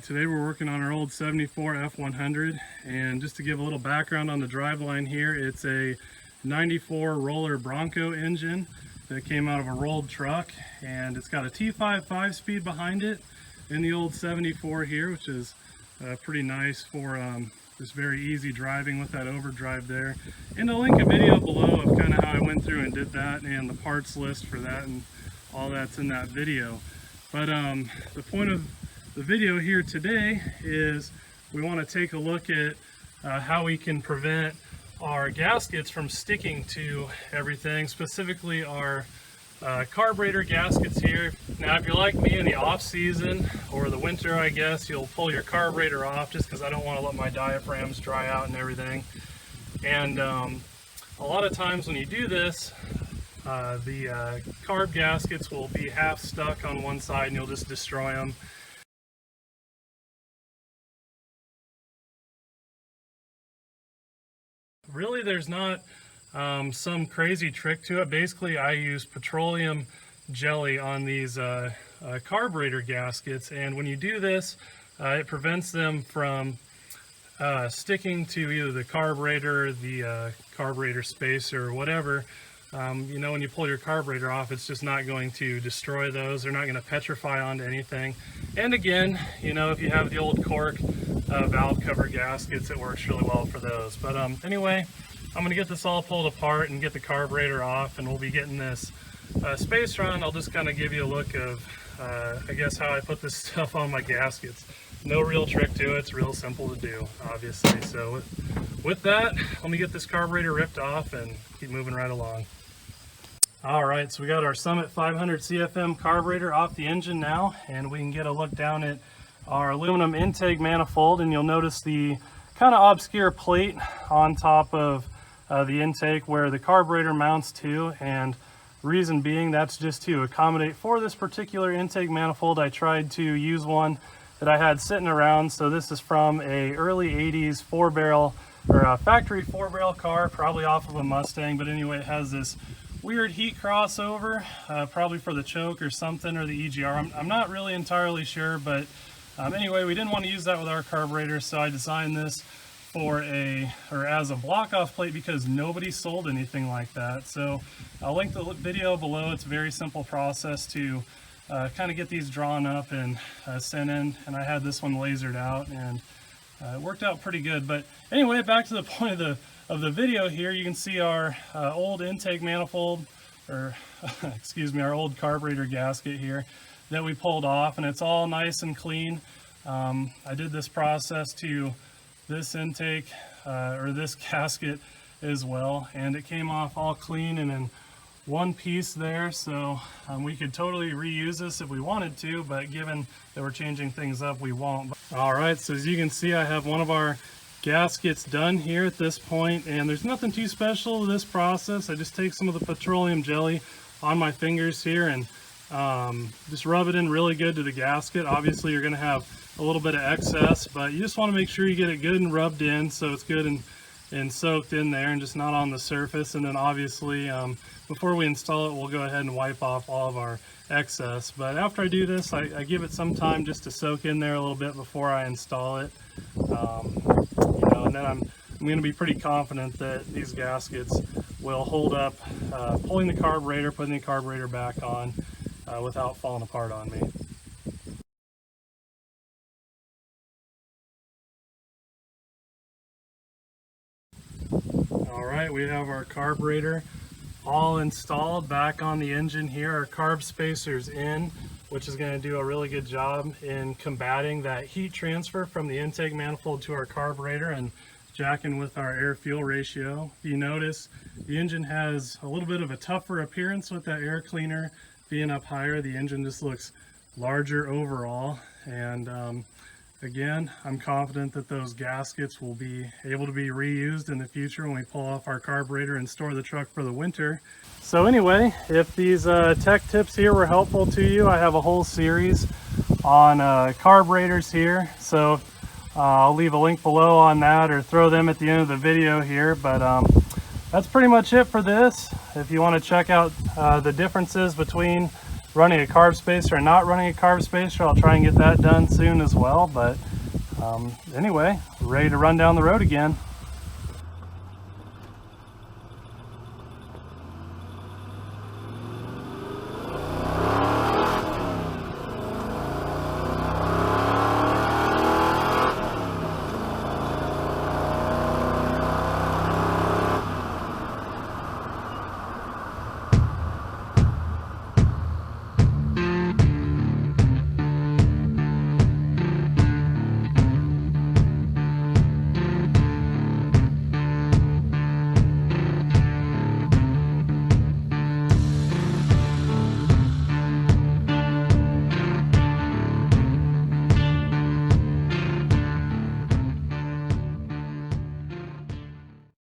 Alright, today we're working on our old 74 F100, and just to give a little background on the driveline here, it's a 94 roller Bronco engine that came out of a rolled truck, and it's got a T5 5-speed behind it in the old 74 here, which is pretty nice for just very easy driving with that overdrive there. And I'll link a video below of kind of how I went through and did that, and the parts list for that, and all that's in that video. But the point of the video here today is we want to take a look at how we can prevent our gaskets from sticking to everything, specifically our carburetor gaskets here. Now, if you're like me in the off season or the winter, I guess you'll pull your carburetor off just because I don't want to let my diaphragms dry out and everything. And a lot of times when you do this, the carb gaskets will be half stuck on one side and you'll just destroy them. Really, there's not some crazy trick to it. Basically, I use petroleum jelly on these carburetor gaskets, and when you do this, it prevents them from sticking to either the carburetor, the carburetor spacer, or whatever. You know, when you pull your carburetor off, it's just not going to destroy those. They're not going to petrify onto anything. And again, you know, if you have the old cork valve cover gaskets, it works really well for those. But anyway, I'm going to get this all pulled apart and get the carburetor off, and we'll be getting this spacer on. I'll just kind of give you a look of, I guess, how I put this stuff on my gaskets. No real trick to it. It's real simple to do, obviously. So with that, let me get this carburetor ripped off and keep moving right along. Alright, so we got our Summit 500 CFM carburetor off the engine now, and we can get a look down at our aluminum intake manifold, and you'll notice the kind of obscure plate on top of the intake where the carburetor mounts to, and reason being that's just to accommodate for this particular intake manifold. I tried to use one that I had sitting around, so this is from a early 80s 4-barrel or a factory 4-barrel car, probably off of a Mustang, but anyway, it has this weird heat crossover, probably for the choke or something, or the EGR. I'm not really entirely sure, but anyway, we didn't want to use that with our carburetor, so I designed this for as a block-off plate because nobody sold anything like that. So I'll link the video below. It's a very simple process to kind of get these drawn up and sent in, and I had this one lasered out, and it worked out pretty good. But anyway, back to the point of the video here. You can see our old intake manifold, or excuse me, our old carburetor gasket here that we pulled off, and it's all nice and clean. I did this process to this intake or this gasket as well, and it came off all clean and in one piece there. So we could totally reuse this if we wanted to, but given that we're changing things up, we won't. All right, so as you can see, I have one of our gaskets done here at this point, and there's nothing too special to this process. I just take some of the petroleum jelly on my fingers here and just rub it in really good to the gasket. Obviously you're going to have a little bit of excess, but you just want to make sure you get it good and rubbed in so it's good and soaked in there and just not on the surface. And then obviously before we install it, we'll go ahead and wipe off all of our excess. But after I do this, I give it some time just to soak in there a little bit before I install it. You know, and then I'm going to be pretty confident that these gaskets will hold up pulling the carburetor, putting the carburetor back on without falling apart on me. Alright, we have our carburetor all installed back on the engine here. Our carb spacer's in, which is going to do a really good job in combating that heat transfer from the intake manifold to our carburetor and jacking with our air-fuel ratio. If you notice, the engine has a little bit of a tougher appearance with that air cleaner being up higher. The engine just looks larger overall, and again, I'm confident that those gaskets will be able to be reused in the future when we pull off our carburetor and store the truck for the winter. So anyway, if these tech tips here were helpful to you, I have a whole series on carburetors here. So I'll leave a link below on that, or throw them at the end of the video here. But that's pretty much it for this. If you want to check out the differences between running a carb spacer and not running a carb spacer. I'll try and get that done soon as well. But anyway, ready to run down the road again.